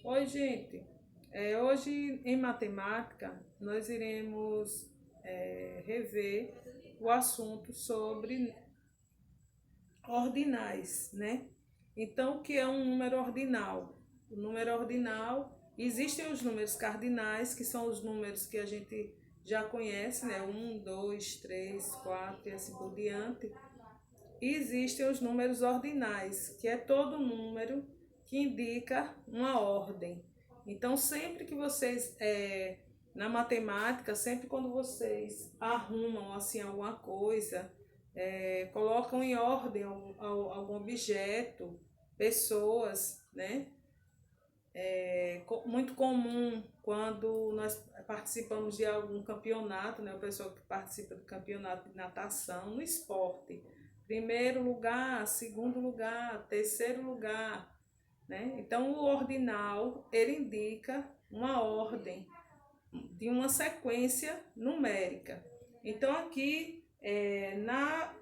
Oi, gente. Hoje em matemática nós iremos rever o assunto sobre ordinais, né? Então, o que é um número ordinal? O número ordinal, existem os números cardinais, que são os números que a gente já conhece, né? Um, 2, 3, 4 e assim por diante. E existem os números ordinais, que é todo número que indica uma ordem. Então, sempre que vocês, na matemática, sempre quando vocês arrumam assim alguma coisa, colocam em ordem algum objeto, pessoas, né? Muito comum quando nós participamos de algum campeonato, né? O pessoal que participa do campeonato de natação, no esporte. Primeiro lugar, segundo lugar, terceiro lugar, né? Então, o ordinal, ele indica uma ordem de uma sequência numérica. Então, aqui, na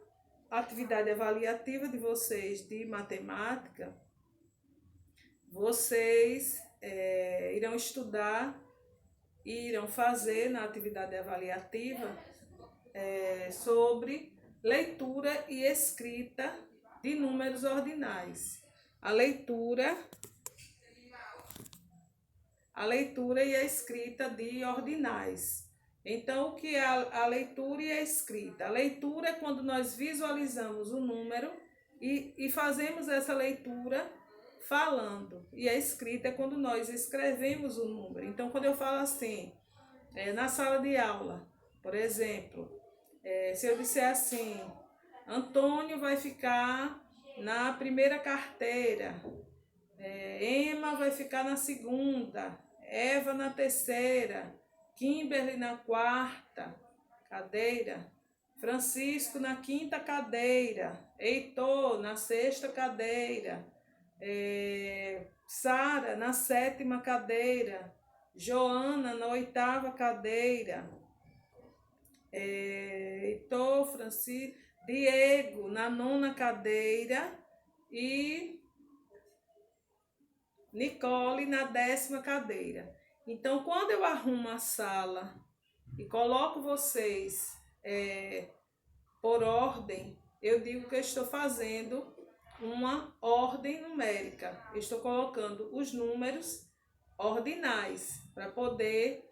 atividade avaliativa de vocês de matemática, vocês irão estudar e irão fazer na atividade avaliativa sobre leitura e escrita de números ordinais. A leitura e a escrita de ordinais. Então, o que é a leitura e a escrita? A leitura é quando nós visualizamos o número e fazemos essa leitura falando. E a escrita é quando nós escrevemos o número. Então, quando eu falo assim, na sala de aula, por exemplo, se eu disser assim, Antônio vai ficar na primeira carteira, Emma vai ficar na segunda, Eva na terceira, Kimberly na quarta cadeira, Francisco na quinta cadeira, Heitor na sexta cadeira, Sara na sétima cadeira, Joana na oitava cadeira, Heitor, Francisco, Diego na nona cadeira e Nicole na 10ª cadeira. Então, quando eu arrumo a sala e coloco vocês por ordem, eu digo que eu estou fazendo uma ordem numérica. Eu estou colocando os números ordinais para poder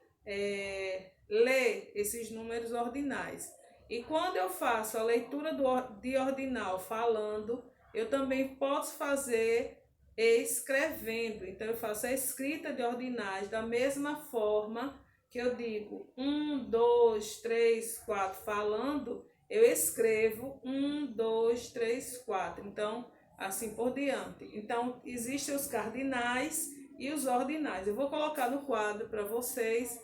ler esses números ordinais. E quando eu faço a leitura de ordinal falando, eu também posso fazer escrevendo. Então, eu faço a escrita de ordinais da mesma forma que eu digo 1, 2, 3, 4 falando, eu escrevo 1, 2, 3, 4. Então, assim por diante. Então, existem os cardinais e os ordinais. Eu vou colocar no quadro para vocês,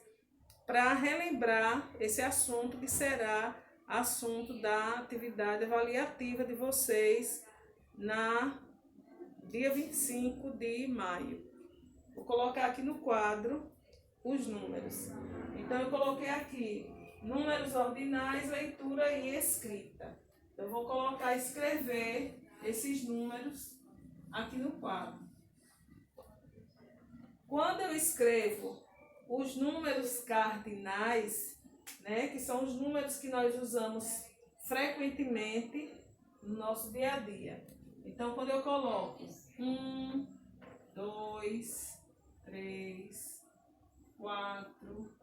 para relembrar esse assunto que será assunto da atividade avaliativa de vocês na dia 25 de maio. Vou colocar aqui no quadro os números. Então, eu coloquei aqui números ordinais, leitura e escrita. Eu vou colocar escrever esses números aqui no quadro. Quando eu escrevo os números cardinais, né, que são os números que nós usamos frequentemente no nosso dia a dia. Então, quando eu coloco 1, 2, 3, 4,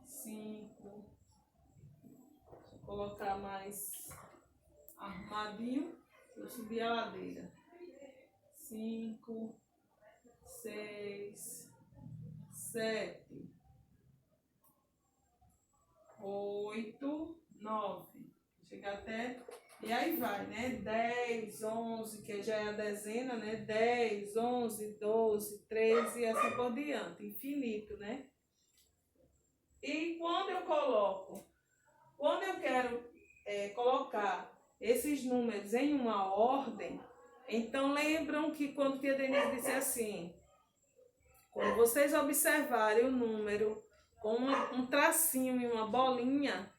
5, vou colocar mais arrumadinho, eu subir a ladeira. 5, 6, 7, 8, 9. Chegar até... E aí vai, né? 10, 11, que já é a dezena, né? 10, 11, 12, 13 e assim por diante. Infinito, né? E quando eu quero colocar esses números em uma ordem, então lembram que quando tia Denise disse assim, quando vocês observarem o número com um tracinho e uma bolinha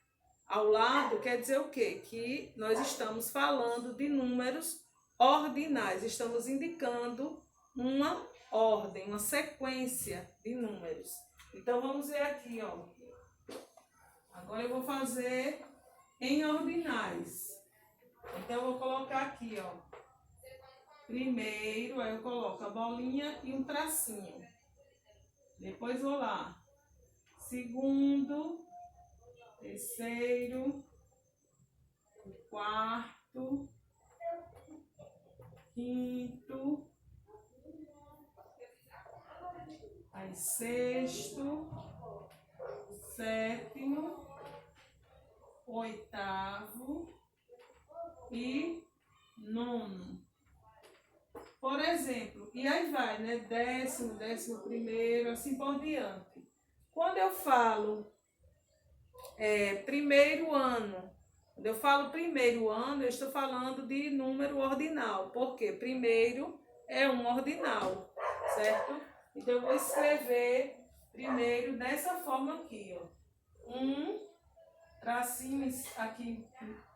ao lado, quer dizer o quê? Que nós estamos falando de números ordinais, estamos indicando uma ordem, uma sequência de números. Então, vamos ver aqui, ó. Agora eu vou fazer em ordinais. Então, eu vou colocar aqui, ó. Primeiro, aí eu coloco a bolinha e um tracinho. Depois vou lá. Segundo, terceiro, quarto, quinto, aí sexto, sétimo, oitavo e nono. Por exemplo, e aí vai, né? Décimo, 11º, assim por diante. Quando eu falo primeiro ano, quando eu falo primeiro ano, eu estou falando de número ordinal, porque primeiro é um ordinal, certo? Então, eu vou escrever primeiro dessa forma aqui, ó. Tracinho aqui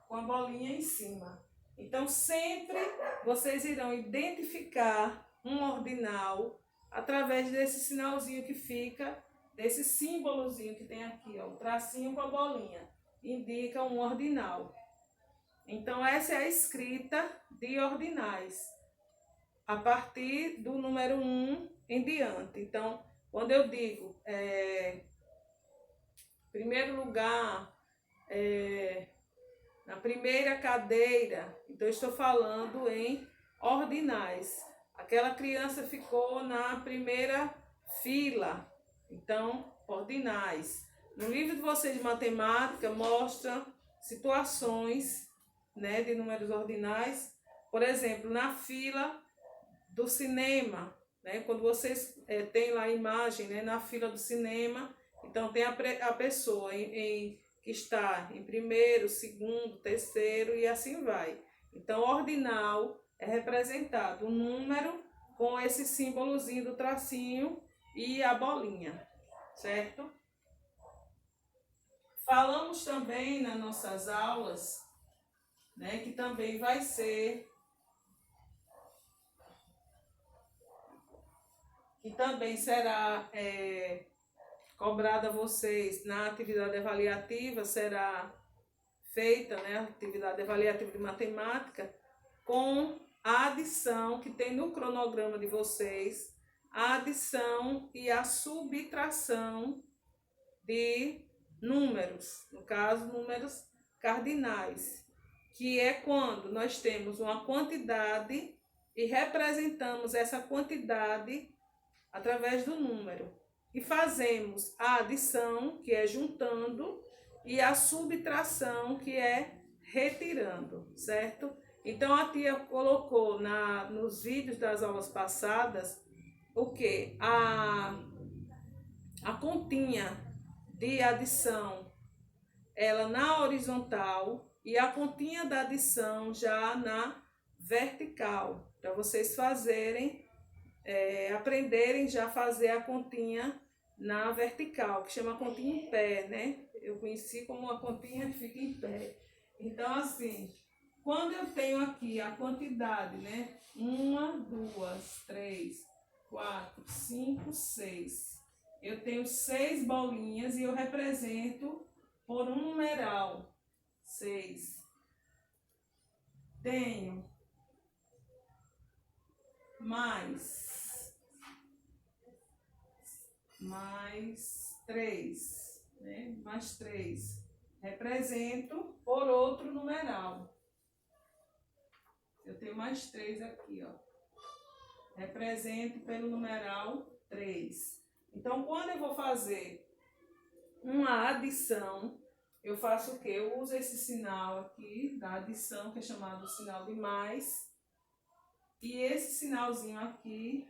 com a bolinha em cima. Então, sempre vocês irão identificar um ordinal através desse sinalzinho que fica, desse símbolozinho que tem aqui, ó, o tracinho com a bolinha, indica um ordinal. Então, essa é a escrita de ordinais, a partir do número 1 em diante. Então, quando eu digo, primeiro lugar, na primeira cadeira, então eu estou falando em ordinais. Aquela criança ficou na primeira fila, então, ordinais. No livro de vocês de matemática, mostra situações, né, de números ordinais. Por exemplo, na fila do cinema, né, quando vocês têm lá a imagem, né, na fila do cinema, então tem a pessoa que está em primeiro, segundo, terceiro e assim vai. Então, ordinal é representado o número com esse símbolozinho do tracinho e a bolinha, certo? Falamos também nas nossas aulas, né, que também vai ser, que também será cobrada a vocês na atividade avaliativa, será feita, né, a atividade avaliativa de matemática, com a adição que tem no cronograma de vocês, a adição e a subtração de números, no caso, números cardinais, que é quando nós temos uma quantidade e representamos essa quantidade através do número. E fazemos a adição, que é juntando, e a subtração, que é retirando, certo? Então, a tia colocou nos vídeos das aulas passadas o quê? A continha de adição, ela na horizontal e a continha da adição já na vertical, para vocês fazerem, aprenderem já a fazer a continha na vertical, que chama continha em pé, né? Eu conheci como uma continha que fica em pé. Então, assim, quando eu tenho aqui a quantidade, né? 1, 2, 3, 4, 5, 6. Eu tenho 6 bolinhas e eu represento por um numeral, 6. Tenho mais 3, né? Mais 3. Represento por outro numeral. Eu tenho mais 3 aqui, ó. Represento pelo numeral 3. Então, quando eu vou fazer uma adição, eu faço o quê? Eu uso esse sinal aqui da adição, que é chamado sinal de mais, e esse sinalzinho aqui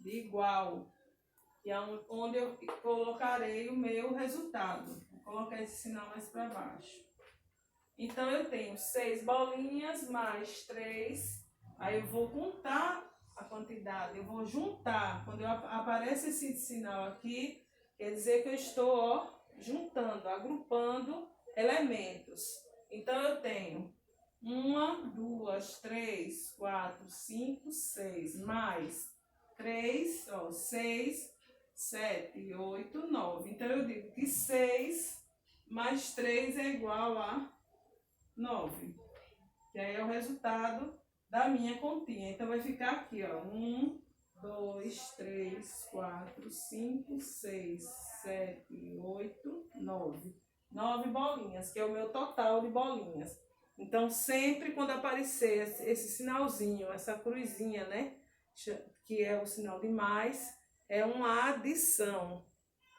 de igual, que é onde eu colocarei o meu resultado. Vou colocar esse sinal mais para baixo. Então, eu tenho 6 bolinhas mais 3. Aí eu vou contar a quantidade, eu vou juntar. Quando aparece esse sinal aqui, quer dizer que eu estou, ó, juntando, agrupando elementos. Então, eu tenho 1, 2, 3, 4, 5, 6, mais 3, ó, 6, 7, 8, 9. Então, eu digo que 6 mais 3 é igual a 9. Que aí é o resultado da minha continha. Então, vai ficar aqui, ó. 1, 2, 3, 4, 5, 6, 7, 8, 9. 9 bolinhas, que é o meu total de bolinhas. Então, sempre quando aparecer esse sinalzinho, essa cruzinha, né? Que é o sinal de mais, é uma adição,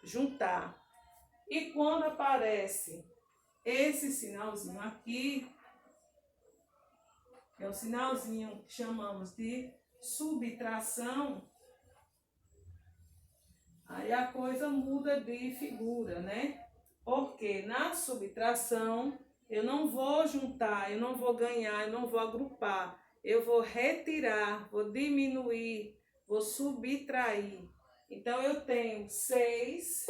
juntar. E quando aparece esse sinalzinho aqui, é o sinalzinho que chamamos de subtração, aí a coisa muda de figura, né? Porque na subtração eu não vou juntar, eu não vou ganhar, eu não vou agrupar. Eu vou retirar, vou diminuir, vou subtrair. Então, eu tenho 6.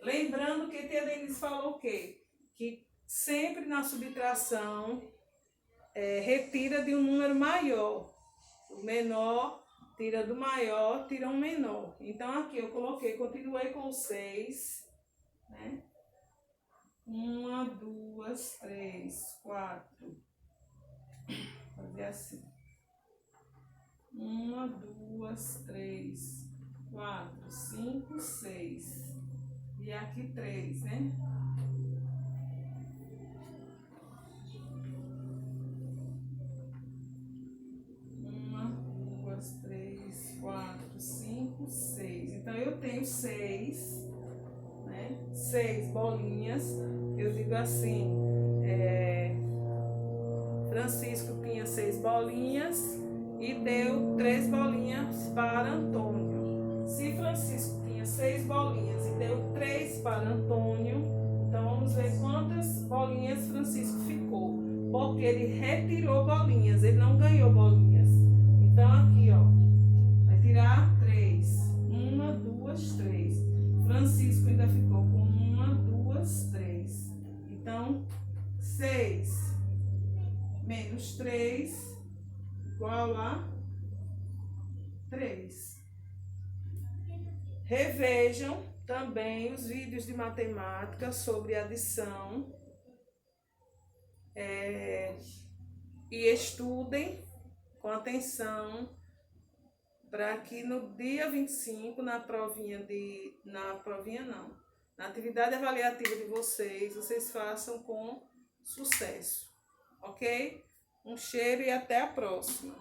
Lembrando que a tia Denise falou o quê? Que sempre na subtração retira de um número maior. O menor tira do maior, tira um menor. Então, aqui eu coloquei, continuei com 6, né? 1, 2, 3, 4. Fazer assim. 1, 2, 3, 4, 5, 6. E aqui 3, né? 1, 2, 3, 4, 5, 6. Então, eu tenho 6, né? 6 bolinhas. Eu digo assim, Francisco tinha 6 bolinhas e deu 3 bolinhas para Antônio. Se Francisco tinha 6 bolinhas e deu 3 para Antônio, então vamos ver quantas bolinhas Francisco ficou. Porque ele retirou bolinhas, ele não ganhou bolinhas. Então aqui, ó, vai tirar 3. 1, 2, 3. Francisco ainda ficou com 1, 2, 3. Então, 6 menos 3 igual a 3. Revejam também os vídeos de matemática sobre adição e estudem com atenção para que no dia 25, na atividade avaliativa de vocês façam com sucesso. Ok? Um cheiro e até a próxima.